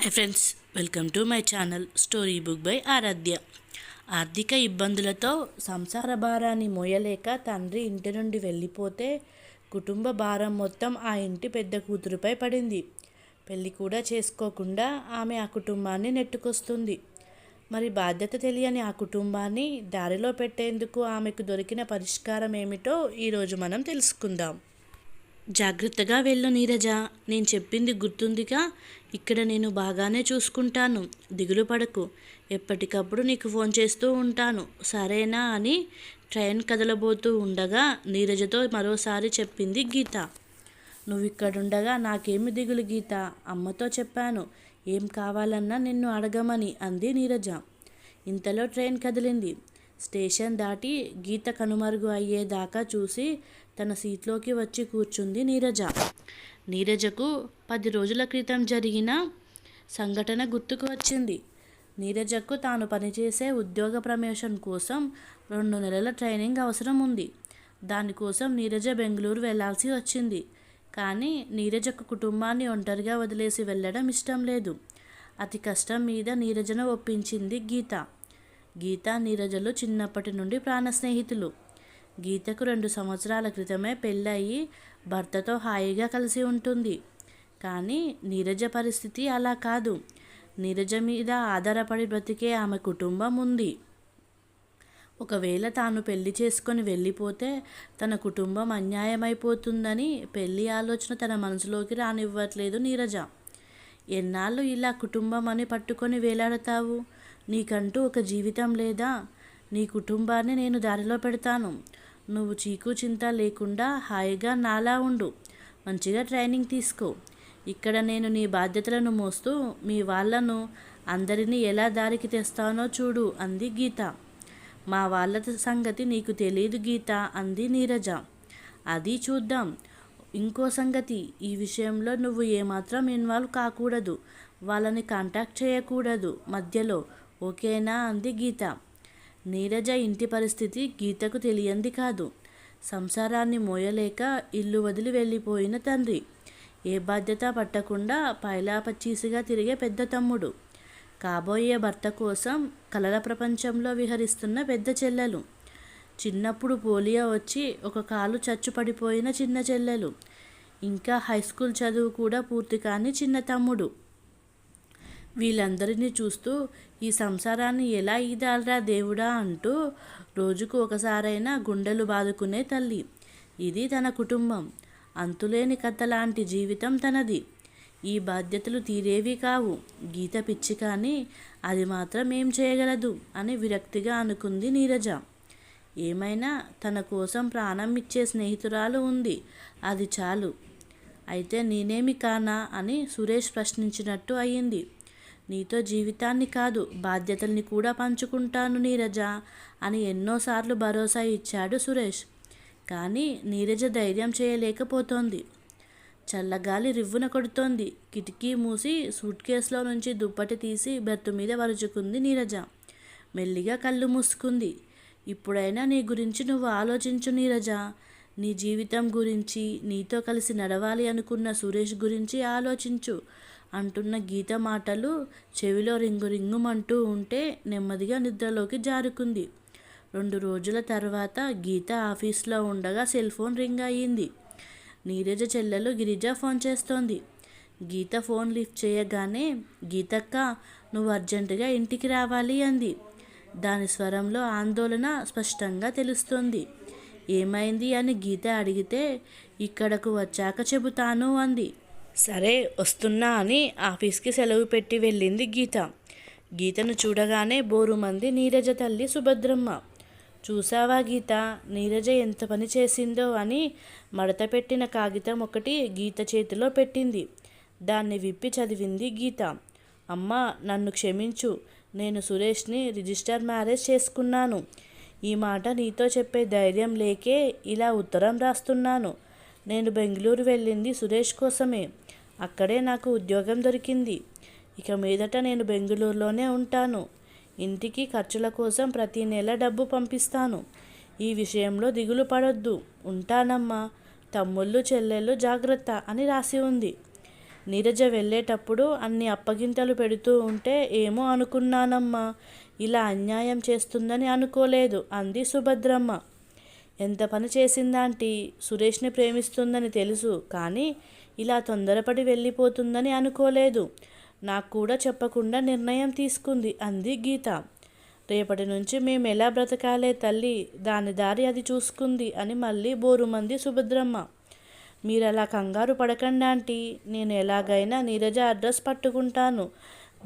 High friends, welcome to my channel story book by Aaradhya. ఆర్థిక ఇబ్బందులతో సంసార భారాన్ని మోయలేక తండ్రి ఇంటి నుండి వెళ్ళిపోతే కుటుంబ భారం మొత్తం ఆ ఇంటి పెద్ద కూతురుపై పడింది. పెళ్ళి కూడా చేసుకోకుండా ఆమె ఆ కుటుంబాన్ని నెట్టుకొస్తుంది. మరి బాధ్యత తెలియని ఆ కుటుంబాన్ని దారిలో పెట్టేందుకు ఆమెకు దొరికిన పరిష్కారం ఏమిటో ఈరోజు మనం తెలుసుకుందాం. జాగ్రత్తగా వెళ్ళు నీరజ, నేను చెప్పింది గుర్తుందిగా. ఇక్కడ నేను బాగానే చూసుకుంటాను, దిగులు పడకు. ఎప్పటికప్పుడు నీకు ఫోన్ చేస్తూ ఉంటాను, సరేనా అని ట్రైన్ కదలబోతూ ఉండగా నీరజతో మరోసారి చెప్పింది గీత. నువ్వు ఇక్కడుండగా నాకేమి దిగులు గీత, అమ్మతో చెప్పాను ఏం కావాలన్నా నిన్ను అడగమని అంది నీరజ. ఇంతలో ట్రైన్ కదిలింది. స్టేషన్ దాటి గీత కనుమరుగు అయ్యేదాకా చూసి తన సీట్లోకి వచ్చి కూర్చుంది నీరజ. నీరజకు 10 రోజుల క్రితం జరిగిన సంఘటన గుర్తుకు వచ్చింది. నీరజకు తాను పనిచేసే ఉద్యోగ ప్రమోషన్ కోసం 2 నెలల ట్రైనింగ్ అవసరం ఉంది. దానికోసం నీరజ బెంగళూరు వెళ్లాల్సి వచ్చింది. కానీ నీరజకు కుటుంబాన్ని ఒంటరిగా వదిలేసి వెళ్ళడం ఇష్టం లేదు. అతి కష్టం మీద నీరజను ఒప్పించింది గీత. గీత నీరజలు చిన్నప్పటి నుండి ప్రాణ స్నేహితులు. గీతకు 2 సంవత్సరాల క్రితమే పెళ్ళయి భర్తతో హాయిగా కలిసి ఉంటుంది. కానీ నీరజ పరిస్థితి అలా కాదు. నీరజ మీద ఆధారపడి బ్రతికే ఆమె కుటుంబం ఉంది. ఒకవేళ తాను పెళ్లి చేసుకొని వెళ్ళిపోతే తన కుటుంబం అన్యాయమైపోతుందని పెళ్లి ఆలోచన తన మనసులోకి రానివ్వట్లేదు నీరజ. ఎన్నాళ్ళు ఇలా కుటుంబం అని పట్టుకొని వేలాడతావు? నీకంటూ ఒక జీవితం లేదా? నీ కుటుంబాన్ని నేను దారిలో పెడతాను. నువ్వు చీకు చింత లేకుండా హాయిగా నాలా ఉండు. మంచిగా ట్రైనింగ్ తీసుకో. ఇక్కడ నేను నీ బాధ్యతలను మోస్తూ మీ వాళ్ళను అందరినీ ఎలా దారికి తెస్తానో చూడు అంది గీత. మా వాళ్ళ సంగతి నీకు తెలియదు గీత అంది నీరజ. అది చూద్దాం. ఇంకో సంగతి, ఈ విషయంలో నువ్వు ఏమాత్రం ఇన్వాల్వ్ కాకూడదు. వాళ్ళని కాంటాక్ట్ చేయకూడదు మధ్యలో, ఓకేనా అంది గీత. నీరజ ఇంటి పరిస్థితి గీతకు తెలియంది కాదు. సంసారాన్ని మోయలేక ఇల్లు వదిలి వెళ్ళిపోయిన తండ్రి, ఏ బాధ్యత పట్టకుండా పైలాపచ్చీసిగా తిరిగే పెద్ద తమ్ముడు, కాబోయే భర్త కోసం కలల ప్రపంచంలో విహరిస్తున్న పెద్ద చెల్లెలు, చిన్నప్పుడు పోలియో వచ్చి ఒక కాలు చచ్చు పడిపోయిన చిన్న చెల్లెలు, ఇంకా హై స్కూల్ చదువు కూడా పూర్తి కాని చిన్న తమ్ముడు. వీళ్ళందరినీ చూస్తూ ఈ సంసారాన్ని ఎలా ఈదాలరా దేవుడా అంటూ రోజుకు ఒకసారైనా గుండెలు బాదుకునే తల్లి. ఇది తన కుటుంబం. అంతులేని కథ లాంటి జీవితం తనది. ఈ బాధ్యతలు తీరేవి కావు. గీత పిచ్చి కానీ అది మాత్రం ఏం చేయగలదు అని విరక్తిగా అనుకుంది నీరజ. ఏమైనా తన కోసం ప్రాణం ఇచ్చే స్నేహితురాలు ఉంది, అది చాలు. అయితే నేనేమి కానా అని సురేష్ ప్రశ్నించినట్టు అయ్యింది. నీతో జీవితాన్ని కాదు బాధ్యతల్ని కూడా పంచుకుంటాను నీరజ అని ఎన్నోసార్లు భరోసా ఇచ్చాడు సురేష్. కానీ నీరజ ధైర్యం చేయలేకపోతోంది. చల్లగాలి రివ్వున కొడుతోంది. కిటికీ మూసి సూట్ కేసులో నుంచి దుప్పటి తీసి బెర్తు మీద వరుచుకుంది నీరజ. మెల్లిగా కళ్ళు మూసుకుంది. ఇప్పుడైనా నీ గురించి నువ్వు ఆలోచించు నీరజ. నీ జీవితం గురించి, నీతో కలిసి నడవాలి అనుకున్న సురేష్ గురించి ఆలోచించు అంటున్న గీత మాటలు చెవిలో రింగు రింగుమంటూ ఉంటే నెమ్మదిగా నిద్రలోకి జారుకుంది. 2 రోజుల తర్వాత గీత ఆఫీస్లో ఉండగా సెల్ ఫోన్ రింగ్ అయ్యింది. నీరజ చెల్లెలు గిరిజ ఫోన్ చేస్తోంది. గీత ఫోన్ లిఫ్ట్ చేయగానే, గీతక్క నువ్వు అర్జెంటుగా ఇంటికి రావాలి అంది. దాని స్వరంలో ఆందోళన స్పష్టంగా తెలుస్తోంది. ఏమైంది అని గీత అడిగితే, ఇక్కడకు వచ్చాక చెబుతాను అంది. సరే వస్తున్నా అని ఆఫీస్కి సెలవు పెట్టి వెళ్ళింది గీత. గీతను చూడగానే బోరుమంది నీరజ తల్లి సుభద్రమ్మ. చూసావా గీత, నీరజ ఎంత పని చేసిందో అని మడత పెట్టిన కాగితం ఒకటి గీత చేతిలో పెట్టింది. దాన్ని విప్పి చదివింది గీత. అమ్మా నన్ను క్షమించు, నేను సురేష్ని రిజిస్టర్ మ్యారేజ్ చేసుకున్నాను. ఈ మాట నీతో చెప్పే ధైర్యం లేకే ఇలా ఉత్తరం రాస్తున్నాను. నేను బెంగళూరు వెళ్ళింది సురేష్ కోసమే. అక్కడే నాకు ఉద్యోగం దొరికింది. ఇక మీదట నేను బెంగళూరులోనే ఉంటాను. ఇంటికి ఖర్చుల కోసం ప్రతి నెల డబ్బు పంపిస్తాను. ఈ విషయంలో దిగులు పడొద్దు. ఉంటానమ్మా. తమ్ముళ్ళు చెల్లెళ్ళు జాగ్రత్త అని రాసి ఉంది. నీరజ వెళ్ళేటప్పుడు అన్ని అప్పగింతలు పెడుతూ ఉంటే ఏమో అనుకున్నానమ్మా, ఇలా అన్యాయం చేస్తుందని అనుకోలేదు అంది సుభద్రమ్మ. ఎంత పని చేసిందాంటీ, సురేష్ని ప్రేమిస్తుందని తెలుసు, కానీ ఇలా తొందరపడి వెళ్ళిపోతుందని అనుకోలేదు. నాకు కూడా చెప్పకుండా నిర్ణయం తీసుకుంది అంది గీత. రేపటి నుంచి మేము ఎలా బ్రతకాలే తల్లి, దాని దారి అది చూసుకుంది అని మళ్ళీ బోరుమంది సుభద్రమ్మ. మీరలా కంగారు పడకండి ఆంటీ, నేను ఎలాగైనా నీరజ అడ్రస్ పట్టుకుంటాను,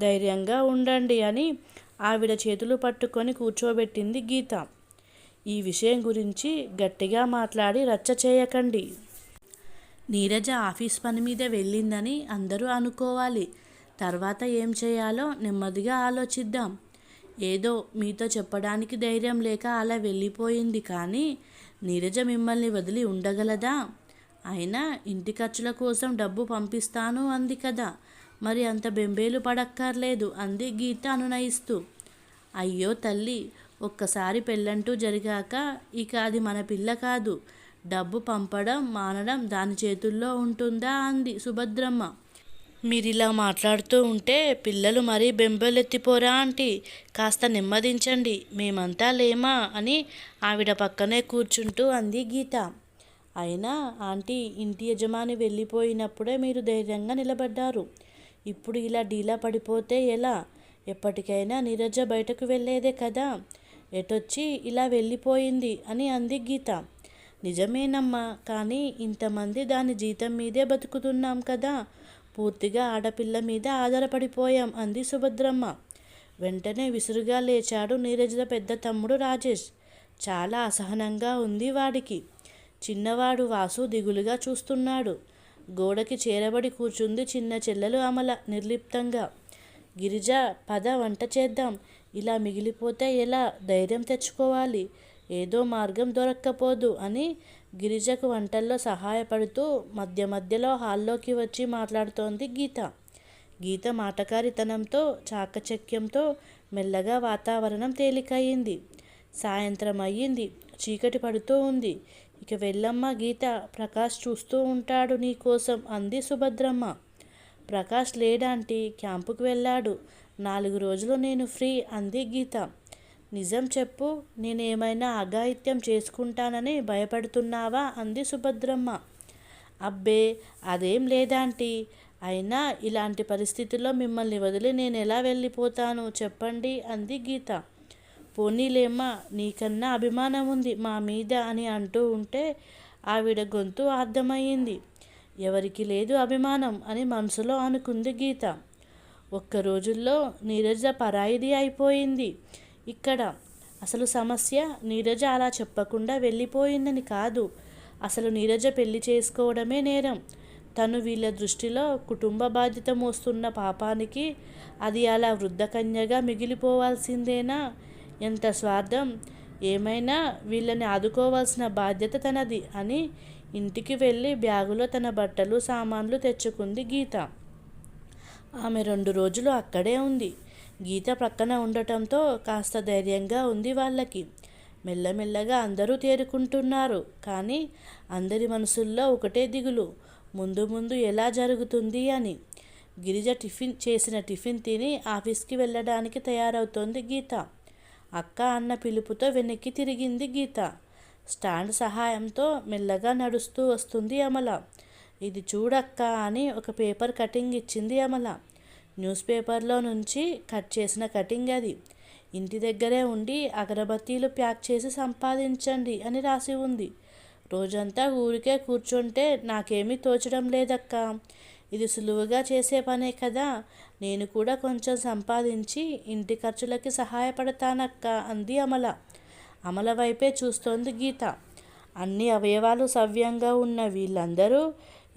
ధైర్యంగా ఉండండి అని ఆవిడ చేతులు పట్టుకొని కూర్చోబెట్టింది గీత. ఈ విషయం గురించి గట్టిగా మాట్లాడి రచ్చ చేయకండి. నీరజ ఆఫీస్ పని మీద వెళ్ళిందని అందరూ అనుకోవాలి. తర్వాత ఏం చేయాలో నెమ్మదిగా ఆలోచిద్దాం. ఏదో మీతో చెప్పడానికి ధైర్యం లేక అలా వెళ్ళిపోయింది, కానీ నీరజ మిమ్మల్ని వదిలి ఉండగలదా? అయినా ఇంటి ఖర్చుల కోసం డబ్బు పంపిస్తాను అంది కదా, మరి అంత బెంబేలు పడక్కర్లేదు అంది గీత అనునయిస్తూ. అయ్యో తల్లి, ఒక్కసారి పెళ్ళంటూ జరిగాక ఇక అది మన పిల్ల కాదు. డబ్బు పంపడం మానడం దాని చేతుల్లో ఉంటుందా అంది సుభద్రమ్మ. మీరిలా మాట్లాడుతూ ఉంటే పిల్లలు మరీ బెంబేలెత్తిపోరా ఆంటీ, కాస్త నెమ్మదించండి, మేమంతా లేమా అని ఆవిడ పక్కనే కూర్చుంటూ అంది గీత. అయినా ఆంటీ, ఇంటి యజమాని వెళ్ళిపోయినప్పుడే మీరు ధైర్యంగా నిలబడ్డారు. ఇప్పుడు ఇలా డీలా పడిపోతే ఎలా? ఎప్పటికైనా నీరజ బయటకు వెళ్ళేదే కదా, ఎటొచ్చి ఇలా వెళ్ళిపోయింది అని అంది గీత. నిజమేనమ్మా, కానీ ఇంతమంది దాని జీతం మీదే బతుకుతున్నాం కదా, పూర్తిగా ఆడపిల్ల మీద ఆధారపడిపోయాం అంది సుభద్రమ్మ. వెంటనే విసురుగా లేచాడు నీరజ పెద్ద తమ్ముడు రాజేష్. చాలా అసహనంగా ఉంది వాడికి. చిన్నవాడు వాసు దిగులుగా చూస్తున్నాడు. గోడకి చేరబడి కూర్చుంది చిన్న చెల్లెలు అమల నిర్లిప్తంగా. గిరిజ, పద వంట చేద్దాం, ఇలా మిగిలిపోతే ఎలా? ధైర్యం తెచ్చుకోవాలి, ఏదో మార్గం దొరక్కపోదు అని గిరిజకు వంటల్లో సహాయపడుతూ మధ్య మధ్యలో హాల్లోకి వచ్చి మాట్లాడుతోంది గీత. గీత మాటకారితనంతో చాకచక్యంతో మెల్లగా వాతావరణం తేలికయింది. సాయంత్రం అయ్యింది, చీకటి పడుతూ ఉంది. ఇక వెళ్ళమ్మా గీత, ప్రకాష్ చూస్తూ ఉంటాడు నీ కోసం అంది సుభద్రమ్మ. ప్రకాష్ లేడాంటీ, క్యాంపుకు వెళ్ళాడు. 4 రోజులు నేను ఫ్రీ అంది గీత. నిజం చెప్పు, నేనేమైనా అఘాయిత్యం చేసుకుంటానని భయపడుతున్నావా అంది సుభద్రమ్మ. అబ్బే, అదేం లేదాంటీ, అయినా ఇలాంటి పరిస్థితుల్లో మిమ్మల్ని వదిలి నేను ఎలా వెళ్ళిపోతాను చెప్పండి అంది గీత. పోనీలేమ్మా, నీకన్నా అభిమానం ఉంది మా మీద అని అంటూ ఉంటే ఆవిడ గొంతు అర్థమయ్యింది. ఎవరికి లేదు అభిమానం అని మనసులో అనుకుంది గీత. 1 రోజుల్లో నీరజ పరాయిది అయిపోయింది. ఇక్కడ అసలు సమస్య నీరజ అలా చెప్పకుండా వెళ్ళిపోయిందని కాదు, అసలు నీరజ పెళ్లి చేసుకోవడమే నేరం. తను వీళ్ళ దృష్టిలో కుటుంబ బాధ్యత మోస్తున్న పాపానికి అది అలా వృద్ధకన్యగా మిగిలిపోవాల్సిందేనా? ఎంత స్వార్థం! ఏమైనా వీళ్ళని ఆదుకోవాల్సిన బాధ్యత తనది అని ఇంటికి వెళ్ళి బ్యాగులో తన బట్టలు సామాన్లు తెచ్చుకుంది గీత. ఆమె 2 రోజులు అక్కడే ఉంది. గీత ప్రక్కన ఉండటంతో కాస్త ధైర్యంగా ఉంది వాళ్ళకి. మెల్లమెల్లగా అందరూ తేరుకుంటున్నారు, కానీ అందరి మనసుల్లో ఒకటే దిగులు, ముందు ముందు ఎలా జరుగుతుంది అని. గిరిజ చేసిన టిఫిన్ తిని ఆఫీస్కి వెళ్ళడానికి తయారవుతోంది గీత. అక్క అన్న పిలుపుతో వెనక్కి తిరిగింది గీత. స్టాండ్ సహాయంతో మెల్లగా నడుస్తూ వస్తుంది అమల. ఇది చూడక్క అని ఒక పేపర్ కటింగ్ ఇచ్చింది అమల. న్యూస్ పేపర్లో నుంచి కట్ చేసిన కటింగ్ అది. ఇంటి దగ్గరే ఉండి అగరబత్తీలు ప్యాక్ చేసి సంపాదించండి అని రాసి ఉంది. రోజంతా ఊరికే కూర్చుంటే నాకేమీ తోచడం లేదక్క, ఇది సులువుగా చేసే పనే కదా, నేను కూడా కొంచెం సంపాదించి ఇంటి ఖర్చులకి సహాయపడతానక్క అంది అమల. అమల వైపే చూస్తోంది గీత. అన్ని అవయవాలు సవ్యంగా ఉన్న వీళ్ళందరూ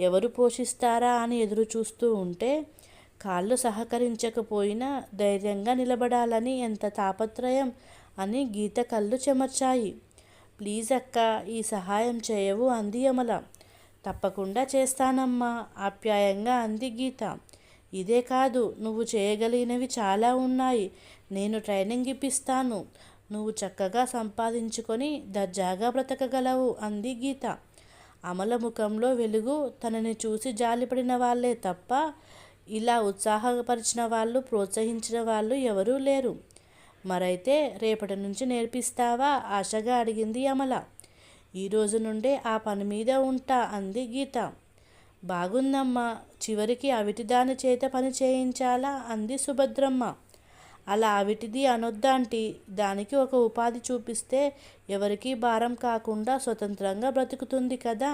ఎవరు పోషిస్తారా అని ఎదురు చూస్తూ ఉంటే కాళ్ళు సహకరించకపోయినా ధైర్యంగా నిలబడాలని ఎంత తాపత్రయం అని గీత కళ్ళు చెమర్చాయి. ప్లీజ్ అక్క, ఈ సహాయం చేయవు అంది అమల. తప్పకుండా చేస్తానమ్మా ఆప్యాయంగా అంది గీత. ఇదే కాదు, నువ్వు చేయగలిగినవి చాలా ఉన్నాయి, నేను ట్రైనింగ్ ఇప్పిస్తాను, నువ్వు చక్కగా సంపాదించుకొని దర్జాగా బ్రతకగలవు అంది గీత. అమల ముఖంలో వెలుగు. తనని చూసి జాలిపడిన వాళ్ళే తప్ప ఇలా ఉత్సాహపరిచిన వాళ్ళు, ప్రోత్సహించిన వాళ్ళు ఎవరూ లేరు. మరైతే రేపటి నుంచి నేర్పిస్తావా? ఆశగా అడిగింది అమల. ఈ రోజు నుండే ఆ పని మీద ఉంటా అంది గీత. బాగుందమ్మా, చివరికి అవిటిదాని చేత పని చేయించాలా అంది సుభద్రమ్మ. అలా అవిటిది అనొద్దాంటీ, దానికి ఒక ఉపాధి చూపిస్తే ఎవరికీ భారం కాకుండా స్వతంత్రంగా బ్రతుకుతుంది కదా.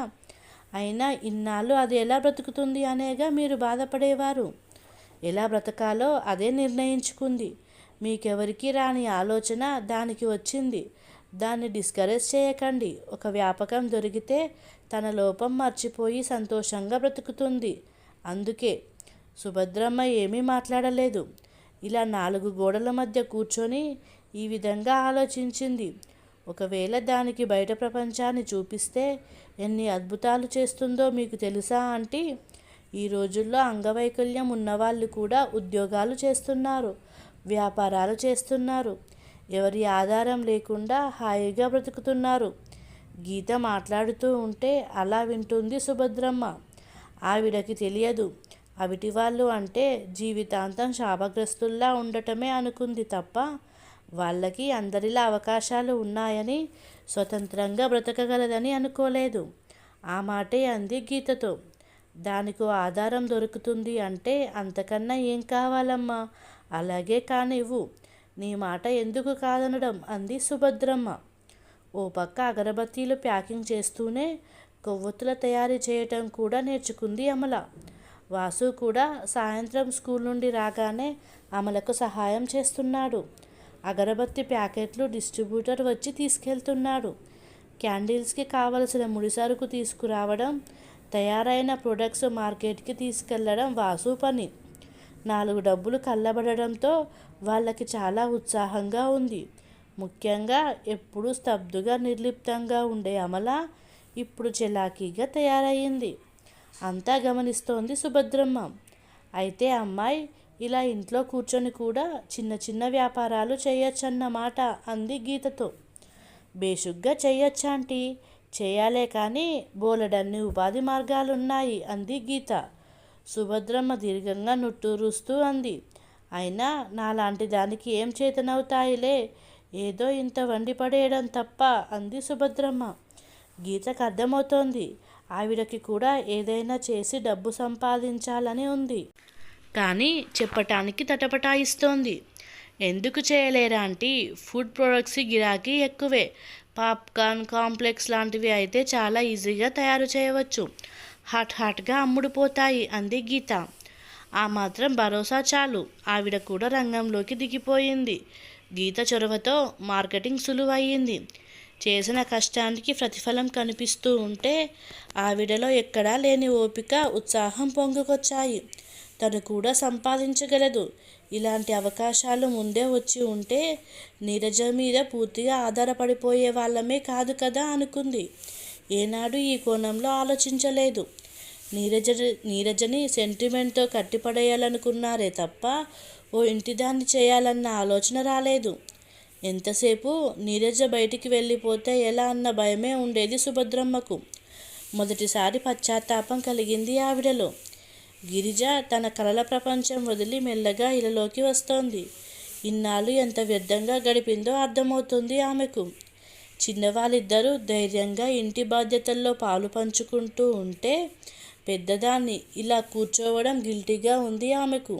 అయినా ఇన్నాళ్ళు అది ఎలా బ్రతుకుతుంది అనేగా మీరు బాధపడేవారు. ఎలా బ్రతకాలో అదే నిర్ణయించుకుంది. మీకెవరికీ రాని ఆలోచన దానికి వచ్చింది. దాన్ని డిస్కరేజ్ చేయకండి. ఒక వ్యాపకం దొరికితే తన లోపం మర్చిపోయి సంతోషంగా బ్రతుకుతుంది. అందుకే. సుభద్రమ్మ ఏమీ మాట్లాడలేదు. ఇలా 4 గోడల మధ్య కూర్చొని ఈ విధంగా ఆలోచించింది. ఒకవేళ దానికి బయట ప్రపంచాన్ని చూపిస్తే ఎన్ని అద్భుతాలు చేస్తుందో మీకు తెలుసా ఆంటీ? ఈ రోజుల్లో అంగవైకల్యం ఉన్నవాళ్ళు కూడా ఉద్యోగాలు చేస్తున్నారు, వ్యాపారాలు చేస్తున్నారు. ఎవరి ఆధారం లేకుండా హాయిగా బ్రతుకుతున్నారు. గీత మాట్లాడుతూ ఉంటే అలా వింటుంది సుభద్రమ్మ. ఆవిడకి తెలియదు, అవిటి వాళ్ళు అంటే జీవితాంతం శాపగ్రస్తుల్లా ఉండటమే అనుకుంది తప్ప వాళ్ళకి అందరిలా అవకాశాలు ఉన్నాయని, స్వతంత్రంగా బ్రతకగలదని అనుకోలేదు. ఆ మాటే అంది గీతతో. దానికో ఆధారం దొరుకుతుంది అంటే అంతకన్నా ఏం కావాలమ్మా? అలాగే కానివ్వు. నీ మాట ఎందుకు కాదనడం అంది సుభద్రమ్మ. ఓ పక్క అగరబత్తీలు ప్యాకింగ్ చేస్తూనే కొవ్వొత్తుల తయారీ చేయటం కూడా నేర్చుకుంది అమల. వాసు కూడా సాయంత్రం స్కూల్ నుండి రాగానే అమలకు సహాయం చేస్తున్నాడు. అగరబత్తి ప్యాకెట్లు డిస్ట్రిబ్యూటర్ వచ్చి తీసుకెళ్తున్నాడు. క్యాండిల్స్కి కావలసిన ముడిసరుకు తీసుకురావడం, తయారైన ప్రొడక్ట్స్ మార్కెట్కి తీసుకెళ్లడం వాసు పని. 4 డబ్బులు కళ్ళబడడంతో వాళ్ళకి చాలా ఉత్సాహంగా ఉంది. ముఖ్యంగా ఎప్పుడూ స్తబ్దుగా నిర్లిప్తంగా ఉండే అమల ఇప్పుడు చలాకీగా తయారయ్యింది. అంతా గమనిస్తోంది సుభద్రమ్మ. అయితే అమ్మాయి ఇలా ఇంట్లో కూర్చొని కూడా చిన్న చిన్న వ్యాపారాలు చేయొచ్చన్నమాట అంది గీతతో. బేషుగ్గా చెయ్యొచ్చాంటీ, చేయాలే కానీ బోలెడన్ని ఉపాధి మార్గాలున్నాయి అంది గీత. సుభద్రమ్మ దీర్ఘంగా నుట్టూరుస్తూ అంది. అయినా నాలాంటి దానికి ఏం చేతనవుతాయిలే, ఏదో ఇంత వండి పడేయడం తప్ప అంది సుభద్రమ్మ. గీతకు అర్థమవుతోంది. ఆవిడకి కూడా ఏదైనా చేసి డబ్బు సంపాదించాలని ఉంది. కానీ చెప్పటానికి తటపటాయిస్తోంది. ఎందుకు చేయలేరా ఆంటీ? ఫుడ్ ప్రొడక్ట్స్ గిరాకీ ఎక్కువే. పాప్కార్న్, కాంప్లెక్స్ లాంటివి అయితే చాలా ఈజీగా తయారు చేయవచ్చు. హాట్గా అమ్ముడుపోతాయి అంది గీత. ఆ మాత్రం భరోసా చాలు. ఆవిడ కూడా రంగంలోకి దిగిపోయింది. గీత చొరవతో మార్కెటింగ్ సులువయ్యింది. చేసిన కష్టానికి ప్రతిఫలం కనిపిస్తూ ఉంటే ఆవిడలో ఎక్కడా లేని ఓపిక, ఉత్సాహం పొంగుకొచ్చాయి. తను కూడా సంపాదించగలదు. ఇలాంటి అవకాశాలు ముందే వచ్చి ఉంటే నీరజ మీద పూర్తిగా ఆధారపడిపోయే వాళ్ళమే కాదు కదా అనుకుంది. ఏనాడు ఈ కోణంలో ఆలోచించలేదు. నీరజని సెంటిమెంట్తో కట్టిపడేయాలనుకున్నారే తప్ప ఓ ఇంటిదాన్ని చేయాలన్న ఆలోచన రాలేదు. ఎంతసేపు నీరజ బయటికి వెళ్ళిపోతే ఎలా అన్న భయమే ఉండేది సుభద్రమ్మకు. మొదటిసారి పశ్చాత్తాపం కలిగింది ఆవిడలో. గిరిజ తన కలల ప్రపంచం వదిలి మెల్లగా ఇలలోకి వస్తోంది. ఇన్నాళ్ళు ఎంత వ్యర్థంగా గడిపిందో అర్థమవుతుంది ఆమెకు. చిన్నవాళ్ళిద్దరూ ధైర్యంగా ఇంటి బాధ్యతల్లో పాలు పంచుకుంటూ ఉంటే పెద్దదాన్ని ఇలా కూర్చోవడం గిల్టీగా ఉంది ఆమెకు.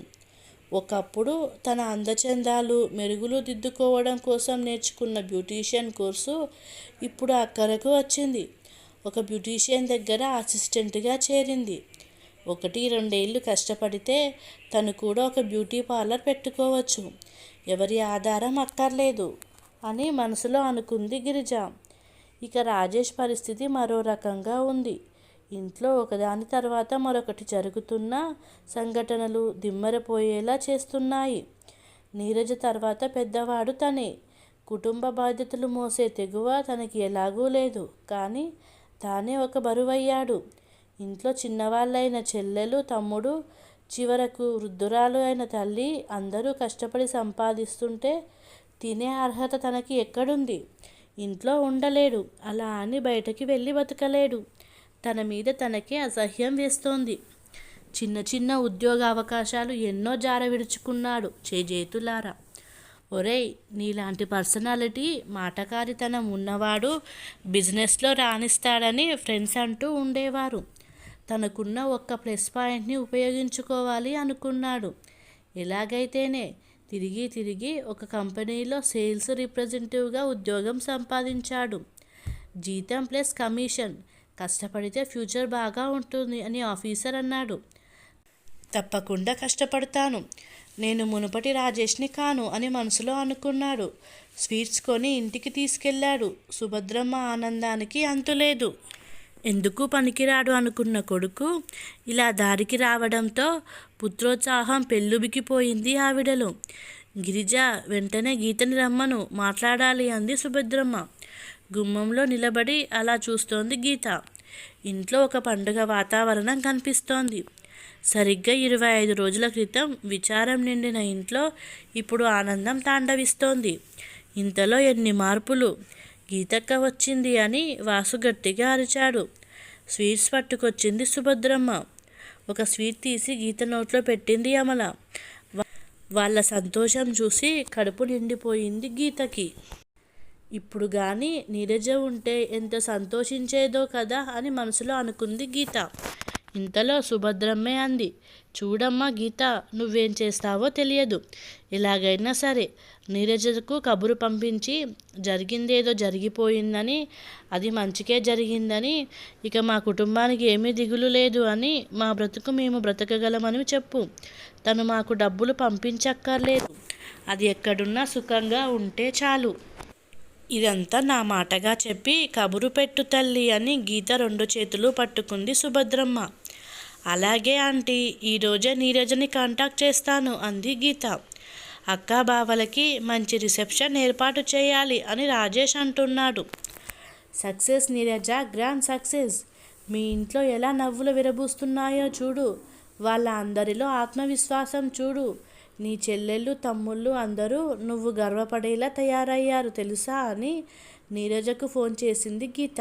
ఒకప్పుడు తన అందచందాలు, మెరుగులు దిద్దుకోవడం కోసం నేర్చుకున్న బ్యూటీషియన్ కోర్సు ఇప్పుడు అక్కరకు వచ్చింది. ఒక బ్యూటీషియన్ దగ్గర అసిస్టెంట్గా చేరింది. 1-2 ఏళ్ళు కష్టపడితే తను కూడా ఒక బ్యూటీ పార్లర్ పెట్టుకోవచ్చు. ఎవరి ఆధారం అక్కర్లేదు అని మనసులో అనుకుంది గిరిజ. ఇక రాజేష్ పరిస్థితి మరో రకంగా ఉంది. ఇంట్లో ఒకదాని తర్వాత మరొకటి జరుగుతున్న సంఘటనలు దిమ్మెరపోయేలా చేస్తున్నాయి. నీరజ తర్వాత పెద్దవాడు తనే. కుటుంబ బాధ్యతలు మోసే తెగువ తనకి ఎలాగూ లేదు. కానీ తానే ఒక బరువయ్యాడు. ఇంట్లో చిన్నవాళ్ళైన చెల్లెలు, తమ్ముడు, చివరకు వృద్ధురాలు అయిన తల్లి అందరూ కష్టపడి సంపాదిస్తుంటే తినే అర్హత తనకి ఎక్కడుంది? ఇంట్లో ఉండలేడు. అలా అని బయటకి వెళ్ళి బతకలేడు. తన మీద తనకే అసహ్యం వేస్తోంది. చిన్న చిన్న ఉద్యోగ అవకాశాలు ఎన్నో జారవిడుచుకున్నాడు చేజేతులారా. ఒరేయ్, నీలాంటి పర్సనాలిటీ, మాటకారితనం ఉన్నవాడు బిజినెస్లో రాణిస్తాడని ఫ్రెండ్స్ అంటూ ఉండేవారు. తనకున్న ఒక్క ప్లస్ పాయింట్ని ఉపయోగించుకోవాలి అనుకున్నాడు. ఎలాగైతేనే తిరిగి తిరిగి ఒక కంపెనీలో సేల్స్ రిప్రజెంటేటివ్గా ఉద్యోగం సంపాదించాడు. జీతం ప్లస్ కమిషన్, కష్టపడితే ఫ్యూచర్ బాగా ఉంటుంది అని ఆఫీసర్ అన్నాడు. తప్పకుండా కష్టపడతాను, నేను మునుపటి రాజేష్ని కాను అని మనసులో అనుకున్నాడు. స్వీట్స్ కొని ఇంటికి తీసుకెళ్లాడు. సుభద్రమ్మ ఆనందానికి అంతులేదు. ఎందుకు పనికిరాడు అనుకున్న కొడుకు ఇలా దారికి రావడంతో పుత్రోత్సాహం పెల్లుబికిపోయింది ఆవిడలో. గిరిజ, వెంటనే గీతని రమ్మను, మాట్లాడాలి అంది సుభద్రమ్మ. గుమ్మంలో నిలబడి అలా చూస్తోంది గీత. ఇంట్లో ఒక పండుగ వాతావరణం కనిపిస్తోంది. సరిగ్గా 25 రోజుల క్రితం విచారం నిండిన ఇంట్లో ఇప్పుడు ఆనందం తాండవిస్తోంది. ఇంతలో ఎన్ని మార్పులు! గీతక్క వచ్చింది అని వాసు గట్టిగా అరిచాడు. స్వీట్స్ పట్టుకొచ్చింది సుభద్రమ్మ. ఒక స్వీట్ తీసి గీత నోట్లో పెట్టింది అమల. వాళ్ళ సంతోషం చూసి కడుపు నిండిపోయింది గీతకి. ఇప్పుడు కానీ నీరజ ఉంటే ఎంత సంతోషించేదో కదా అని మనసులో అనుకుంది గీత. ఇంతలో సుభద్రమ్మే అంది, చూడమ్మా గీత, నువ్వేం చేస్తావో తెలియదు. ఎలాగైనా సరే నీరజకు కబురు పంపించి జరిగిందేదో జరిగిపోయిందని, అది మంచికే జరిగిందని, ఇక మా కుటుంబానికి ఏమీ దిగులు లేదు అని, మా బ్రతుకు మేము బ్రతకగలమని చెప్పు. తను మాకు డబ్బులు పంపించక్కర్లేదు, అది ఎక్కడున్నా సుఖంగా ఉంటే చాలు. ఇదంతా నా మాటగా చెప్పి కబురు పెట్టు తల్లి అని గీత 2 చేతులు పట్టుకుంది సుభద్రమ్మ. అలాగే ఆంటీ, ఈరోజే నీరజని కాంటాక్ట్ చేస్తాను అంది గీత. అక్కా బావలకి మంచి రిసెప్షన్ ఏర్పాటు చేయాలి అని రాజేష్ అంటున్నాడు. Success Neeraja, grand success. మీ ఇంట్లో ఎలా నవ్వులు విరబూస్తున్నాయో చూడు, వాళ్ళ అందరిలో ఆత్మవిశ్వాసం చూడు. నీ చెల్లెళ్ళు తమ్ముళ్ళు అందరూ నువ్వు గర్వపడేలా తయారయ్యారు తెలుసా అని నీరజకు ఫోన్ చేసింది గీత.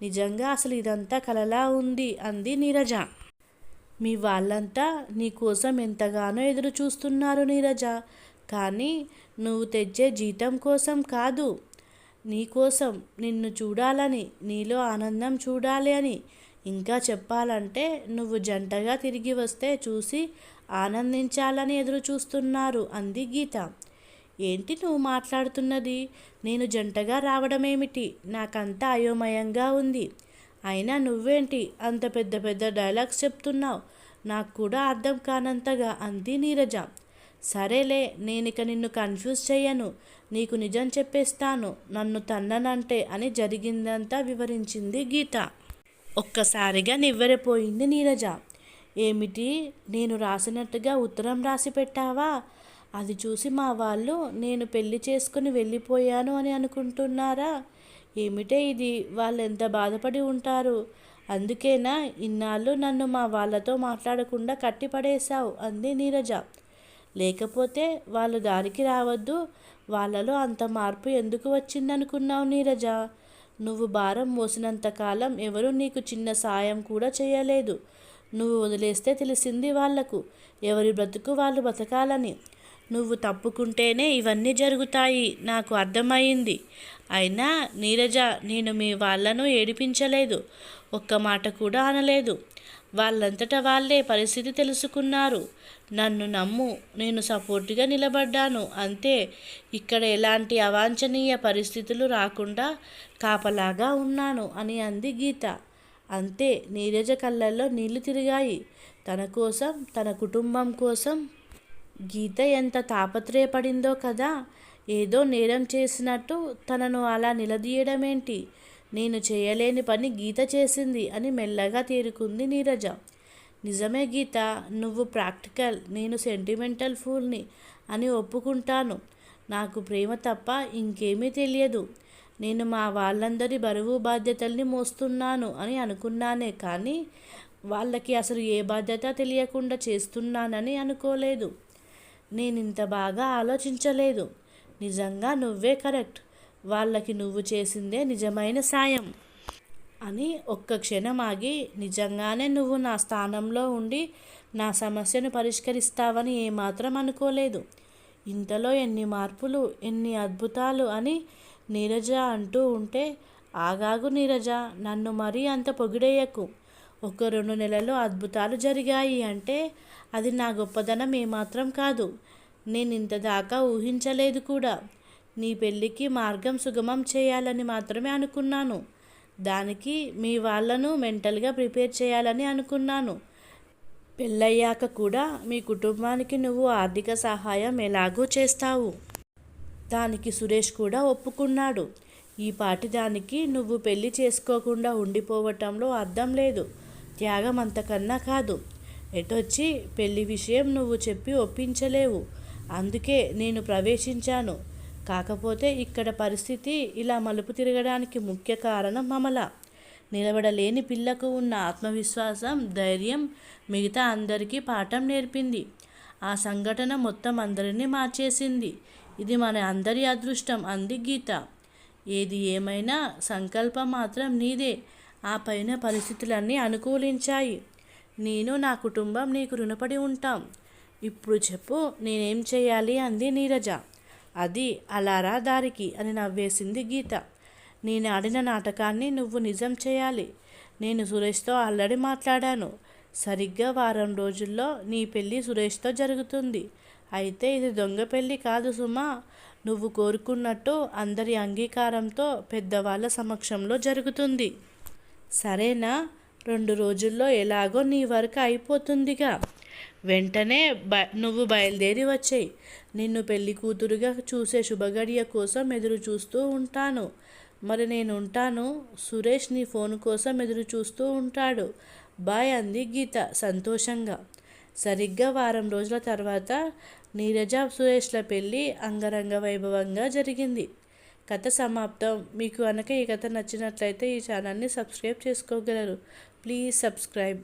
నిజంగా అసలు ఇదంతా కలలా ఉంది అంది నీరజ. మీ వాళ్ళంతా నీ కోసం ఎంతగానో ఎదురు చూస్తున్నారు నీరజ, కానీ నువ్వు తెచ్చే జీతం కోసం కాదు, నీ కోసం, నిన్ను చూడాలని, నీలో ఆనందం చూడాలి అని, ఇంకా చెప్పాలంటే నువ్వు జంటగా తిరిగి వస్తే చూసి ఆనందించాలని ఎదురు చూస్తున్నారు అంది గీత. ఏంటి నువ్వు మాట్లాడుతున్నది? నేను జంటగా రావడమేమిటి? నాకంతా అయోమయంగా ఉంది. అయినా నువ్వేంటి అంత పెద్ద పెద్ద డైలాగ్స్ చెప్తున్నావు? నాకు కూడా అర్థం కానంతగా అంది నీరజ. సరేలే, నేనిక నిన్ను కన్ఫ్యూజ్ చెయ్యను, నీకు నిజం చెప్పేస్తాను, నన్ను తన్ననంటే అని జరిగిందంతా వివరించింది గీత. ఒక్కసారిగా నివ్వెరపోయింది నీరజ. ఏమిటి, నేను రాసినట్టుగా ఉత్తరం రాసి పెట్టావా? అది చూసి మా వాళ్ళు నేను పెళ్లి చేసుకుని వెళ్ళిపోయాను అని అనుకుంటున్నారా? ఏమిటే ఇది, వాళ్ళు ఎంత బాధపడి ఉంటారు. అందుకేనా ఇన్నాళ్ళు నన్ను మా వాళ్ళతో మాట్లాడకుండా కట్టిపడేశావు అంది నీరజ. లేకపోతే వాళ్ళు దారికి రావద్దు, వాళ్ళలో అంత మార్పు ఎందుకు వచ్చిందనుకున్నావు నీరజ? నువ్వు భారం మోసినంతకాలం ఎవరూ నీకు చిన్న సాయం కూడా చేయలేదు. నువ్వు వదిలేస్తే తెలిసింది వాళ్లకు ఎవరి బ్రతుకు వాళ్ళు బతకాలని. నువ్వు తప్పుకుంటేనే ఇవన్నీ జరుగుతాయి, నాకు అర్థమైంది. అయినా నీరజ, నేను మీ వాళ్ళను ఏడిపించలేదు, ఒక్క మాట కూడా అనలేదు. వాళ్ళంతట వాళ్ళే పరిస్థితి తెలుసుకున్నారు. నన్ను నమ్ము, నేను సపోర్టుగా నిలబడ్డాను అంతే. ఇక్కడ ఎలాంటి అవాంఛనీయ పరిస్థితులు రాకుండా కాపలాగా ఉన్నాను అని అంది గీత. అంతే, నీరజ కళ్ళల్లో నీళ్లు తిరిగాయి. తన కోసం, తన కుటుంబం కోసం గీత ఎంత తాపత్రయపడిందో కదా. ఏదో నేరం చేసినట్టు తనను అలా నిలదీయడమేంటి? నేను చేయలేని పని గీత చేసింది అని మెల్లగా తేరుకుంది నీరజ. నిజమే గీత, నువ్వు ప్రాక్టికల్, నేను సెంటిమెంటల్ ఫూల్ని అని ఒప్పుకుంటాను. నాకు ప్రేమ తప్ప ఇంకేమీ తెలియదు. నేను మా వాళ్ళందరి బరువు బాధ్యతల్ని మోస్తున్నాను అని అనుకున్నానే కానీ వాళ్ళకి అసలు ఏ బాధ్యత తెలియకుండా చేస్తున్నానని అనుకోలేదు. నేనింత బాగా ఆలోచించలేదు. నిజంగా నువ్వే కరెక్ట్. వాళ్ళకి నువ్వు చేసిందే నిజమైన సాయం. అని ఒక్క క్షణం ఆగి, నిజంగానే నువ్వు నా స్థానంలో ఉండి నా సమస్యను పరిష్కరిస్తావని ఏమాత్రం అనుకోలేదు. ఇంతలో ఎన్ని మార్పులు, ఎన్ని అద్భుతాలు అని నీరజ అంటూ ఉంటే, ఆగాగు నీరజ, నన్ను మరీ అంత పొగిడేయకు. ఒక 2 నెలల్లో అద్భుతాలు జరిగాయి అంటే అది నా గొప్పదనం ఏమాత్రం కాదు. నేను ఇంతదాకా ఊహించలేదు కూడా. నీ పెళ్ళికి మార్గం సుగమం చేయాలని మాత్రమే అనుకున్నాను. దానికి మీ వాళ్ళను మెంటల్గా ప్రిపేర్ చేయాలని అనుకున్నాను. పెళ్ళయ్యాక కూడా మీ కుటుంబానికి నువ్వు ఆర్థిక సహాయం ఎలాగూ చేస్తావు. దానికి సురేష్ కూడా ఒప్పుకున్నాడు. ఈ పాటి దానికి నువ్వు పెళ్లి చేసుకోకుండా ఉండిపోవటంలో అర్థం లేదు. త్యాగం అంతకన్నా కాదు. ఎటొచ్చి పెళ్లి విషయం నువ్వు చెప్పి ఒప్పించలేవు. అందుకే నేను ప్రవేశించాను. కాకపోతే ఇక్కడ పరిస్థితి ఇలా మలుపు తిరగడానికి ముఖ్య కారణం మమల. నిలబడలేని పిల్లకు ఉన్న ఆత్మవిశ్వాసం, ధైర్యం మిగతా అందరికీ పాఠం నేర్పింది. ఆ సంఘటన మొత్తం అందరినీ మార్చేసింది. ఇది మన అందరి అదృష్టం అంది గీత. ఏది ఏమైనా సంకల్పం మాత్రం నీదే. ఆ పైన పరిస్థితులన్నీ అనుకూలించాయి. నేను, నా కుటుంబం నీకు రుణపడి ఉంటాం. ఇప్పుడు చెప్పు, నేనేం చేయాలి అంది నీరజ. అది అలారా దారికి అని నవ్వేసింది గీత. నేను ఆడిన నాటకాన్ని నువ్వు నిజం చేయాలి. నేను సురేష్తో ఆల్రెడీ మాట్లాడాను. సరిగ్గా వారం రోజుల్లో నీ పెళ్ళి సురేష్తో జరుగుతుంది. అయితే ఇది దొంగ పెళ్ళి కాదు సుమా. నువ్వు కోరుకున్నట్టు అందరి అంగీకారంతో పెద్దవాళ్ళ సమక్షంలో జరుగుతుంది. సరేనా? 2 రోజుల్లో ఎలాగో నీ వర్క్ అయిపోతుందిగా. వెంటనే నువ్వు బయలుదేరి వచ్చేయి. నిన్ను పెళ్లి కూతురుగా చూసే శుభగడియ కోసం ఎదురు చూస్తూ ఉంటాను. మరి నేను ఉంటాను. సురేష్ నీ ఫోన్ కోసం ఎదురు చూస్తూ ఉంటాడు. బాయ్ అంది గీత సంతోషంగా. సరిగ్గా వారం రోజుల తర్వాత నీరజ, సురేష్ల పెళ్ళి అంగరంగ వైభవంగా జరిగింది. కథ సమాప్తం. మీకు కనుక ఈ కథ నచ్చినట్లయితే ఈ ఛానల్ని సబ్స్క్రైబ్ చేసుకోగలరు. Please subscribe.